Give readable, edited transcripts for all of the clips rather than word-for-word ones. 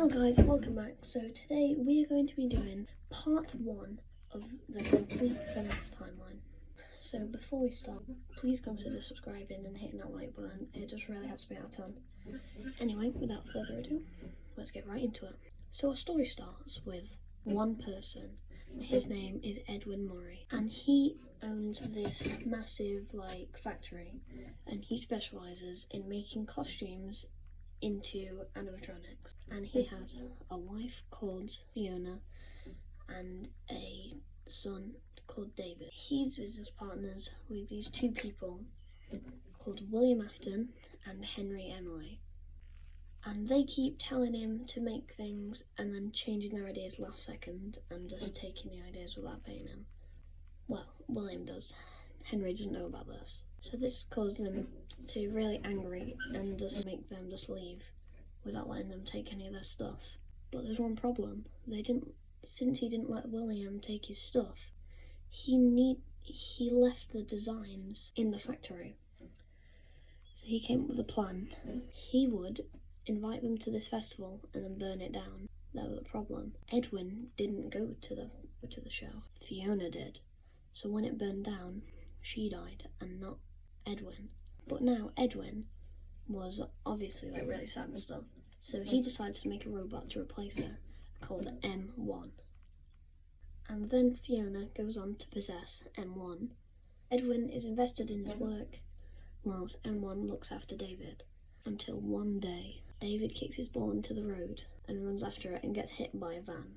Hello guys, welcome back. So today we are going to be doing part 1 of the complete FNAF timeline. So before we start, please consider subscribing and hitting that like button. It just really helps me out a ton. Anyway, without further ado, let's get right into it. So our story starts with one person. His name is Edwin Murray, and he owns this massive factory, and he specialises in making costumes into animatronics, and he has a wife called Fiona and a son called David. He's business partners with these two people called William Afton and Henry Emily, and they keep telling him to make things and then changing their ideas last second and just taking the ideas without paying him. Well, William does. Henry doesn't know about this. So this caused them to be really angry and just make them just leave without letting them take any of their stuff. But there's one problem. Since he didn't let William take his stuff, he left the designs in the factory. So he came up with a plan. He would invite them to this festival and then burn it down. That was the problem. Edwin didn't go to the show. Fiona did. So when it burned down, she died and not Edwin. But now Edwin was obviously really sad and stuff, so he decides to make a robot to replace her called M1. And then Fiona goes on to possess M1. Edwin is invested in his work whilst M1 looks after David, until one day David kicks his ball into the road and runs after it and gets hit by a van.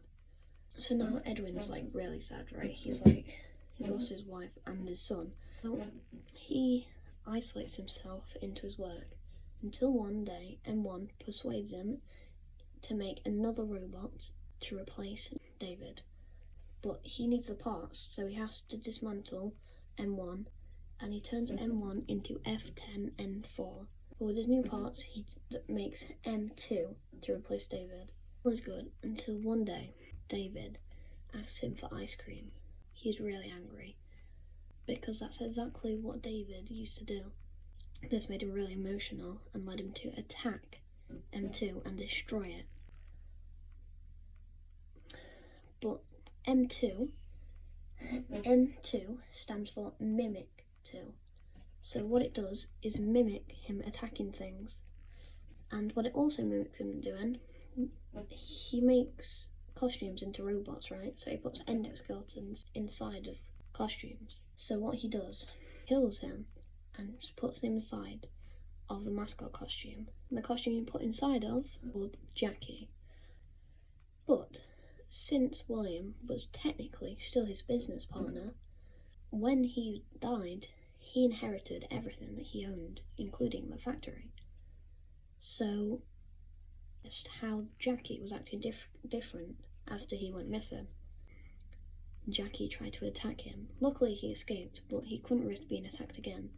So now Edwin's really sad, right? He's lost his wife and his son. So he isolates himself into his work until one day M1 persuades him to make another robot to replace David. But he needs the parts, so he has to dismantle M1, and he turns M1 into F10N4. But with his new parts, he makes M2 to replace David. All is good until one day David asks him for ice cream. He's really angry, because that's exactly what David used to do. This made him really emotional and led him to attack M2 and destroy it. But M2 stands for Mimic 2. So what it does is mimic him attacking things. And what it also mimics him doing, he makes costumes into robots, right? So he puts endoskeletons inside of costumes. So what he does, kills him and just puts him inside of the mascot costume. And the costume he put inside of called Jackie. But since William was technically still his business partner, when he died, he inherited everything that he owned, including the factory. So just how Jackie was acting different after he went missing. Jackie tried to attack him. Luckily he escaped, but he couldn't risk being attacked again.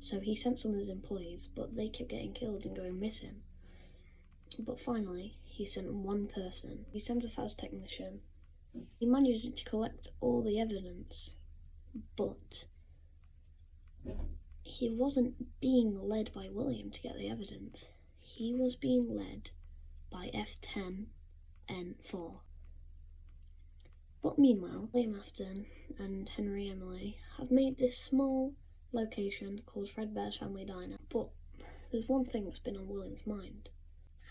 So he sent some of his employees, but they kept getting killed and going missing. But finally, he sent one person. He sends a fast technician. He manages to collect all the evidence, but he wasn't being led by William to get the evidence. He was being led by F10N4. But meanwhile, William Afton and Henry Emily have made this small location called Fredbear's Family Diner. But there's one thing that's been on William's mind.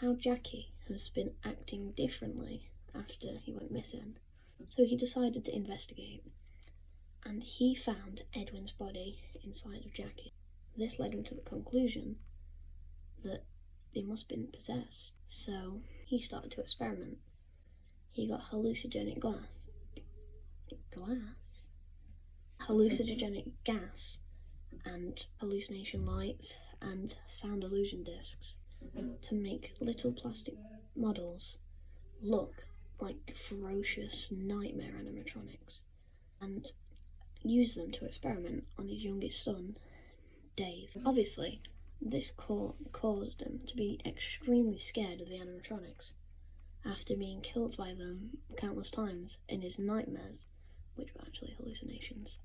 How Jackie has been acting differently after he went missing. So he decided to investigate, and he found Edwin's body inside of Jackie. This led him to the conclusion that they must have been possessed. So he started to experiment. He got hallucinogenic gas and hallucination lights and sound illusion discs to make little plastic models look like ferocious nightmare animatronics, and use them to experiment on his youngest son, Dave. Obviously, this caused him to be extremely scared of the animatronics after being killed by them countless times in his nightmares, which were actually hallucinations.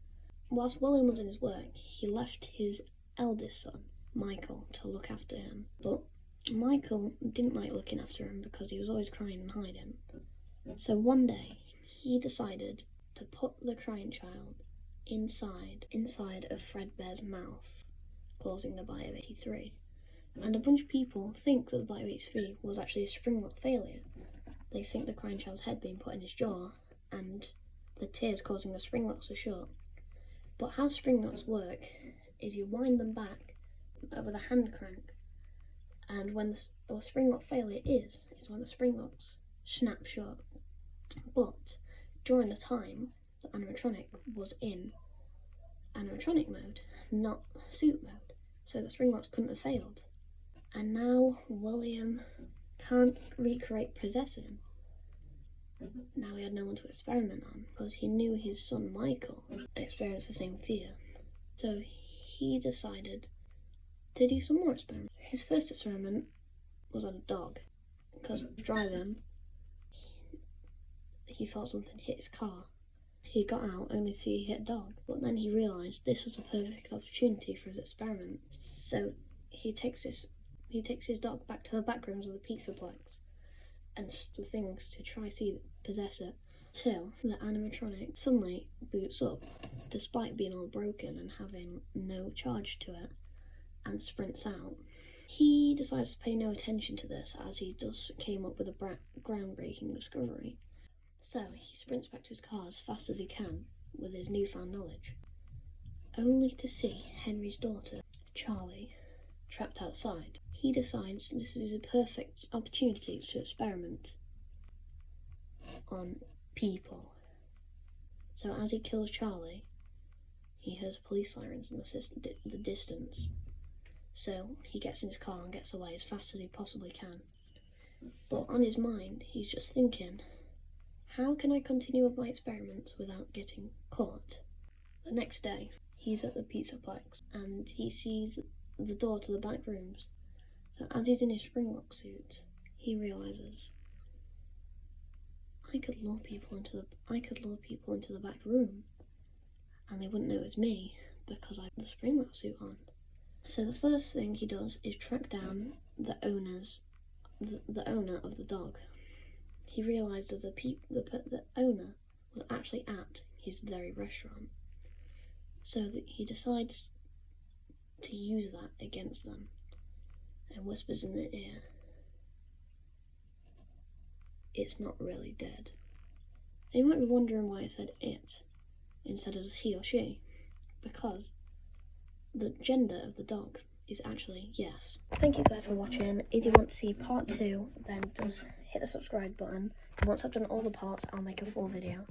Whilst William was in his work, he left his eldest son, Michael, to look after him, but Michael didn't like looking after him because he was always crying and hiding. So one day, he decided to put the crying child inside of Fredbear's mouth, causing the bite of 83. And a bunch of people think that the bite of 83 was actually a springlock failure. They think the crying child's head being put in his jaw and the tears causing the springlocks to shut. But how springlocks work is you wind them back with a hand crank, and when the springlock failure is when the springlocks snap shut. But during the time, the animatronic was in animatronic mode, not suit mode, so the springlocks couldn't have failed. And now William can't recreate possessing. Now he had no one to experiment on, because he knew his son Michael experienced the same fear. So he decided to do some more experiments. His first experiment was on a dog, because driving, he felt something hit his car. He got out only to see he hit a dog, but then he realised this was the perfect opportunity for his experiment. So he takes his dog back to the back rooms of the Pizzaplex and things to try see possess it, till the animatronic suddenly boots up, despite being all broken and having no charge to it, and sprints out. He decides to pay no attention to this, as he just came up with a groundbreaking discovery. So he sprints back to his car as fast as he can with his newfound knowledge, only to see Henry's daughter, Charlie, trapped outside. He decides this is a perfect opportunity to experiment on people. So as he kills Charlie, he hears police sirens in the distance. So he gets in his car and gets away as fast as he possibly can. But on his mind, he's just thinking, how can I continue with my experiments without getting caught? The next day, he's at the Pizzaplex and he sees the door to the back rooms. So as he's in his springlock suit, he realizes, I could lure people into the back room, and they wouldn't know it was me because I have the springlock suit on. So the first thing he does is track down the owner of the dog. He realised that the owner was actually at his very restaurant, so that he decides to use that against them, and whispers in their ear, it's not really dead. And you might be wondering why I said it instead of he or she, because the gender of the dog is actually yes. Thank you guys for watching. If you want to see part 2, then just hit the subscribe button. And once I've done all the parts, I'll make a full video.